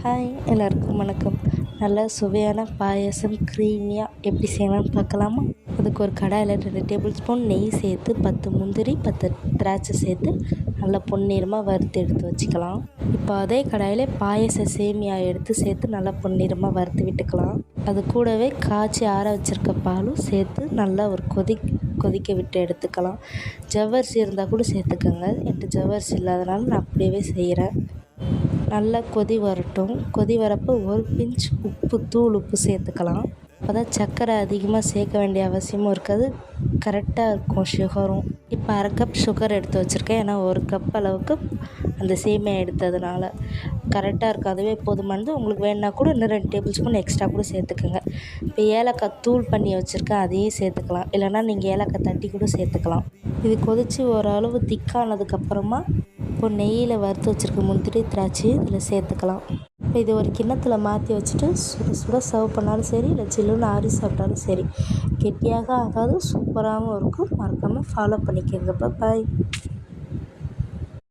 Hi எல்லாருக்கும் வணக்கம். நல்லா சுவையான பாயாசம் க்ரீமியாக எப்படி செய்யலாம்னு பார்க்கலாமா? அதுக்கு ஒரு கடாயில் 2 டேபிள் ஸ்பூன் நெய் சேர்த்து 10 முந்திரி 10 திராட்சை சேர்த்து நல்லா பொன்னிறமாக வறுத்து எடுத்து வச்சுக்கலாம். இப்போ அதே கடாயில் பாயாச சேமியா எடுத்து சேர்த்து நல்லா பொன்னிறமாக வறுத்து விட்டுக்கலாம். அது கூடவே காய்ச்சி ஆற வச்சுருக்க பாலும் சேர்த்து நல்லா ஒரு கொதிக்க விட்டு எடுத்துக்கலாம். ஜவ்வரிசி இருந்தால் கூட சேர்த்துக்கோங்க. என்கிட்ட ஜவ்வரிசி இல்லாதனால நான் அப்படியே செய்கிறேன். நல்லா கொதி வரட்டும். கொதி வரப்போ ஒரு பிஞ்ச் தூள் உப்பு சேர்த்துக்கலாம். அப்போ தான் சர்க்கரை அதிகமாக சேர்க்க வேண்டிய அவசியமும் இருக்காது, கரெக்டாக இருக்கும் சுகரும். இப்போ 1/2 கப் சுகர் எடுத்து வச்சுருக்கேன். ஏன்னா 1 கப் அளவுக்கு அந்த சேமியா எடுத்ததுனால கரெக்டாக இருக்கும். அதுவே போதுமானது. உங்களுக்கு வேணுன்னா கூட இன்னும் 2 டேபிள் ஸ்பூன் எக்ஸ்ட்ரா கூட சேர்த்துக்கோங்க. இப்போ ஏலக்காய் தூள் பண்ணி வச்சுருக்கேன், அதையும் சேர்த்துக்கலாம். இல்லைனா நீங்கள் ஏலக்காய் தட்டி கூட சேர்த்துக்கலாம். இது கொதித்து ஓரளவு திக்கானதுக்கப்புறமா இப்போ நெய்யில் வறுத்து வச்சுருக்க முந்திரி திராட்சையும் இதில் சேர்த்துக்கலாம். இப்போ இது ஒரு கிண்ணத்தில் மாற்றி வச்சுட்டு சுட சுட சர்வ் பண்ணாலும் சரி, இல்லை சில்லுன்னு ஆறி சாப்பிட்டாலும் சரி, கெட்டியாக ஆகாது, சூப்பராகவும் இருக்கும். மறக்காமல் ஃபாலோ பண்ணிக்கோங்க. பாய்.